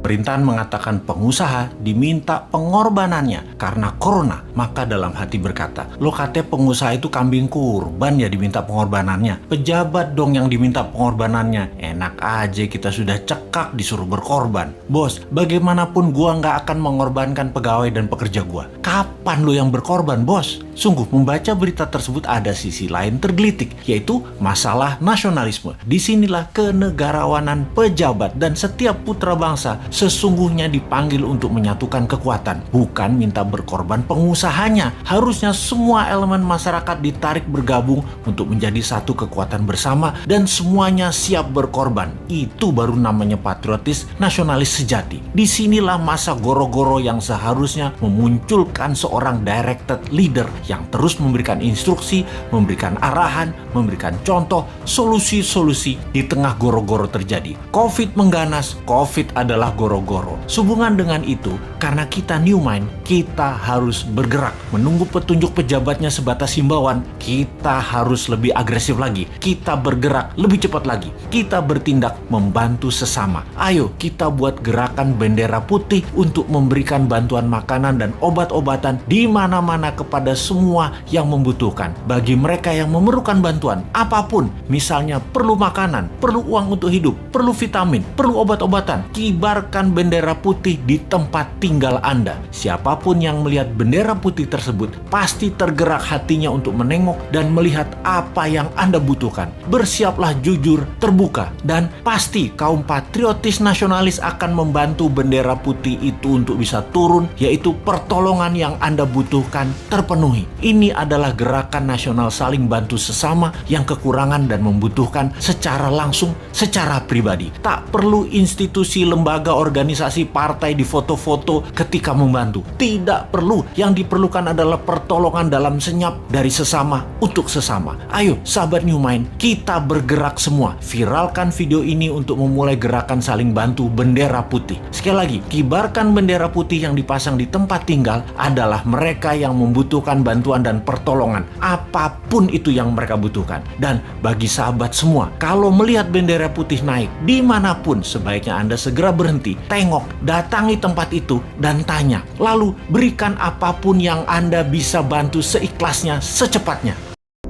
Pemerintahan mengatakan pengusaha diminta pengorbanannya karena corona. Maka dalam hati berkata, lo katanya pengusaha itu kambing kurban ya diminta pengorbanannya. Pejabat dong yang diminta pengorbanannya. Enak aja kita sudah cekak disuruh berkorban. Bos, bagaimanapun gua nggak akan mengorbankan pegawai dan pekerja gua. Kapan lo yang berkorban, bos? Sungguh, membaca berita tersebut ada sisi lain tergelitik, yaitu masalah nasionalisme. Disinilah kenegarawanan pejabat dan setiap putra bangsa sesungguhnya dipanggil untuk menyatukan kekuatan, bukan minta berkorban pengusahanya. Harusnya semua elemen masyarakat ditarik bergabung untuk menjadi satu kekuatan bersama dan semuanya siap berkorban. Itu baru namanya patriotis nasionalis sejati. Disinilah masa goro-goro yang seharusnya memunculkan seorang directed leader yang terus memberikan instruksi, memberikan arahan, memberikan contoh, solusi-solusi di tengah goro-goro terjadi. Covid mengganas, Covid adalah goro-goro. Sehubungan dengan itu, karena kita new mind, kita harus bergerak. Menunggu petunjuk pejabatnya sebatas himbauan, kita harus lebih agresif lagi. Kita bergerak lebih cepat lagi. Kita bertindak membantu sesama. Ayo kita buat gerakan bendera putih untuk memberikan bantuan makanan dan obat-obatan di mana-mana kepada semua yang membutuhkan. Bagi mereka yang memerlukan bantuan apapun, misalnya perlu makanan, perlu uang untuk hidup, perlu vitamin, perlu obat-obatan, kibarkan bendera putih di tempat tinggal Anda. Siapapun yang melihat bendera putih tersebut pasti tergerak hatinya untuk menengok dan melihat apa yang Anda butuhkan. Bersiaplah jujur, terbuka, dan pasti kaum patriotis nasionalis akan membantu bendera putih itu untuk bisa turun, yaitu pertolongan yang Anda butuhkan terpenuhi. Ini adalah gerakan nasional saling bantu sesama yang kekurangan dan membutuhkan secara langsung, secara pribadi. Tak perlu institusi, lembaga, organisasi, partai di foto-foto ketika membantu. Tidak perlu. Yang diperlukan adalah pertolongan dalam senyap dari sesama untuk sesama. Ayo sahabat New Mind, kita bergerak semua. Viralkan video ini untuk memulai gerakan saling bantu bendera putih. Sekali lagi, kibarkan bendera putih yang dipasang di tempat tinggal adalah mereka yang membutuhkan bantuan dan pertolongan. Apapun itu yang mereka butuhkan. Dan bagi sahabat semua, kalau melihat bendera putih naik dimanapun, sebaiknya Anda segera berhenti, tengok, datangi tempat itu dan tanya. Lalu berikan apapun yang Anda bisa bantu seikhlasnya, secepatnya.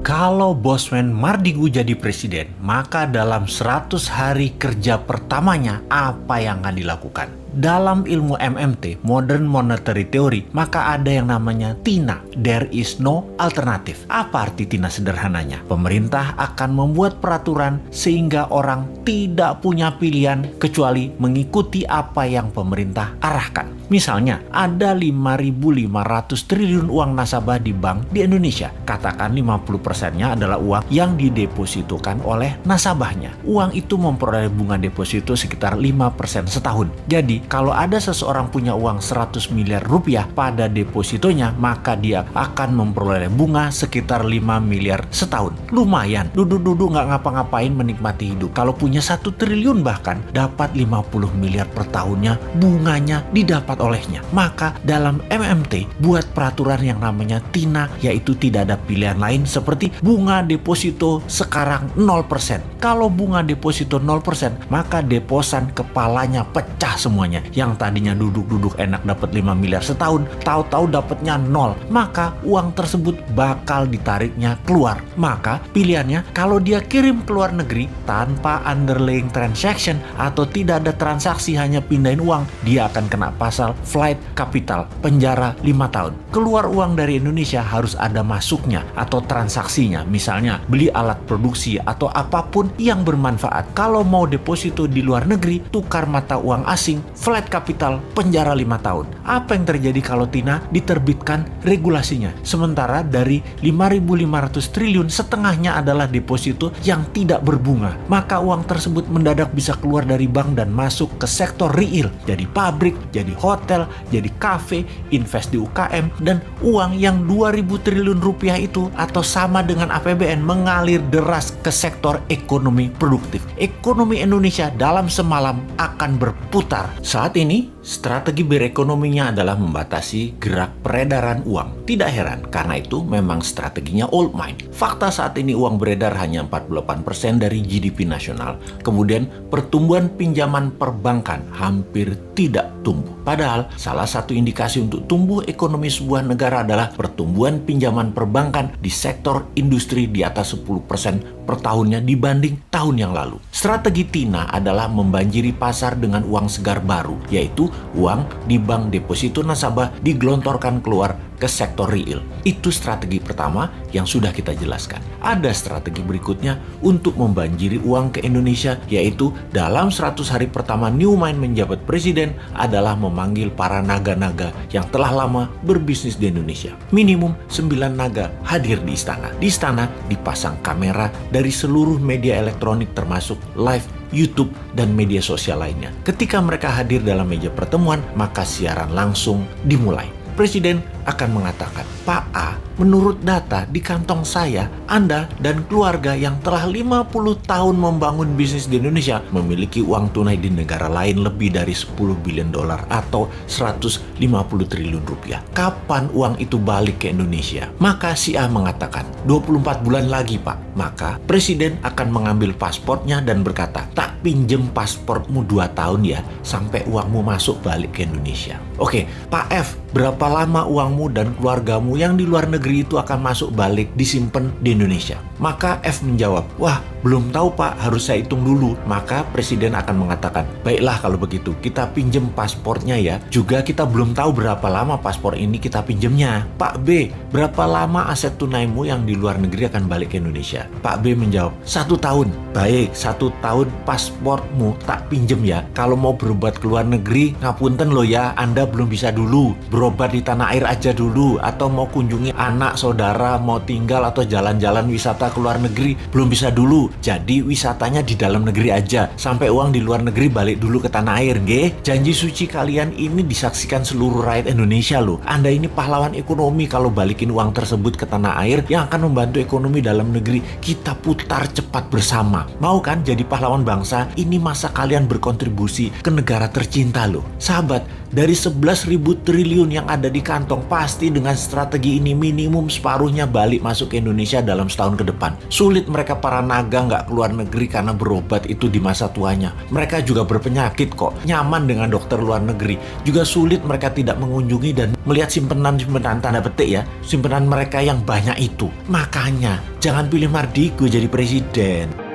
Kalau Bosman Mardigu jadi presiden, maka dalam 100 hari kerja pertamanya apa yang akan dilakukan? Dalam ilmu MMT, Modern Monetary Theory, maka ada yang namanya TINA, There is no alternative. Apa arti TINA sederhananya? Pemerintah akan membuat peraturan sehingga orang tidak punya pilihan kecuali mengikuti apa yang pemerintah arahkan. Misalnya, ada 5.500 triliun uang nasabah di bank di Indonesia. Katakan 50%-nya adalah uang yang didepositokan oleh nasabahnya. Uang itu memperoleh bunga deposito sekitar 5% setahun. Jadi, kalau ada seseorang punya uang 100 miliar rupiah pada depositonya, maka dia akan memperoleh bunga sekitar 5 miliar setahun. Lumayan, duduk-duduk nggak ngapa-ngapain menikmati hidup. Kalau punya 1 triliun bahkan, dapat 50 miliar per tahunnya, bunganya didapat olehnya. Maka dalam MMT, buat peraturan yang namanya TINA, yaitu tidak ada pilihan lain seperti bunga deposito sekarang 0%. Kalau bunga deposito 0%, maka deposan kepalanya pecah semuanya. Yang tadinya duduk-duduk enak dapat 5 miliar setahun, tahu-tahu dapatnya 0. Maka uang tersebut bakal ditariknya keluar. Maka pilihannya, kalau dia kirim ke luar negeri tanpa underlying transaction atau tidak ada transaksi, hanya pindahin uang, dia akan kena pasal flight capital, penjara 5 tahun. Keluar uang dari Indonesia harus ada masuknya atau transaksinya, misalnya beli alat produksi atau apapun yang bermanfaat. Kalau mau deposito di luar negeri, tukar mata uang asing, flight capital, penjara 5 tahun. Apa yang terjadi kalau TINA diterbitkan regulasinya? Sementara dari 5.500 triliun, setengahnya adalah deposito yang tidak berbunga. Maka uang tersebut mendadak bisa keluar dari bank dan masuk ke sektor real. Jadi pabrik, jadi hotel, jadi kafe, invest di UKM, dan uang yang 2.000 triliun rupiah itu atau sama dengan APBN mengalir deras ke sektor ekonomi produktif. Ekonomi Indonesia dalam semalam akan berputar Saat ini, strategi berekonominya adalah membatasi gerak peredaran uang. Tidak heran, karena itu memang strateginya old mind. Fakta saat ini uang beredar hanya 48% dari GDP nasional. Kemudian, pertumbuhan pinjaman perbankan hampir tidak tumbuh. Padahal, salah satu indikasi untuk tumbuh ekonomi sebuah negara adalah pertumbuhan pinjaman perbankan di sektor industri di atas 10% per tahunnya dibanding tahun yang lalu. Strategi Tina adalah membanjiri pasar dengan uang segar baru, yaitu uang di bank deposito nasabah digelontorkan keluar ke sektor real. Itu strategi pertama yang sudah kita jelaskan. Ada strategi berikutnya untuk membanjiri uang ke Indonesia, yaitu dalam 100 hari pertama Newmind menjabat presiden adalah memanggil para naga-naga yang telah lama berbisnis di Indonesia. Minimum 9 naga hadir di istana. Di istana dipasang kamera dari seluruh media elektronik termasuk live YouTube dan media sosial lainnya. Ketika mereka hadir dalam meja pertemuan, maka siaran langsung dimulai. Presiden akan mengatakan, "Pak A, menurut data di kantong saya, Anda dan keluarga yang telah 50 tahun membangun bisnis di Indonesia memiliki uang tunai di negara lain lebih dari 10 billion dolar atau 150 triliun rupiah. Kapan uang itu balik ke Indonesia?" Maka si A mengatakan, 24 bulan lagi, Pak. Maka Presiden akan mengambil pasportnya dan berkata, "Tak pinjem pasportmu 2 tahun ya, sampai uangmu masuk balik ke Indonesia." Oke, Pak F, berapa lama uangmu dan keluargamu yang di luar negeri itu akan masuk balik disimpan di Indonesia? Maka F menjawab, "Wah, belum tahu Pak, harus saya hitung dulu." Maka Presiden akan mengatakan, "Baiklah kalau begitu, kita pinjem pasportnya ya. Juga kita belum tahu berapa lama paspor ini kita pinjemnya." "Pak B, berapa lama aset tunaimu yang di luar negeri akan balik ke Indonesia?" Pak B menjawab, 1 tahun. "Baik, 1 tahun pasportmu tak pinjem ya. Kalau mau berobat ke luar negeri, ngapunten loh ya, Anda belum bisa dulu. Berobat di tanah air aja dulu. Atau mau kunjungi anak, saudara, mau tinggal atau jalan-jalan wisata ke luar negeri, belum bisa dulu. Jadi wisatanya di dalam negeri aja. Sampai uang di luar negeri balik dulu ke tanah air, nggih. Janji suci kalian ini disaksikan seluruh rakyat Indonesia loh. Anda ini pahlawan ekonomi kalau balikin uang tersebut ke tanah air yang akan membantu ekonomi dalam negeri. Kita putar cepat bersama. Mau kan jadi pahlawan bangsa? Ini masa kalian berkontribusi ke negara tercinta loh." Sahabat, dari 11.000 triliun yang ada di kantong, pasti dengan strategi ini minimum separuhnya balik masuk ke Indonesia dalam setahun ke depan. Sulit mereka para naga nggak keluar negeri karena berobat itu di masa tuanya. Mereka juga berpenyakit kok, nyaman dengan dokter luar negeri. Juga sulit mereka tidak mengunjungi dan melihat simpenan-simpenan tanda petik ya, simpenan mereka yang banyak itu. Makanya, jangan pilih Mardiko jadi presiden.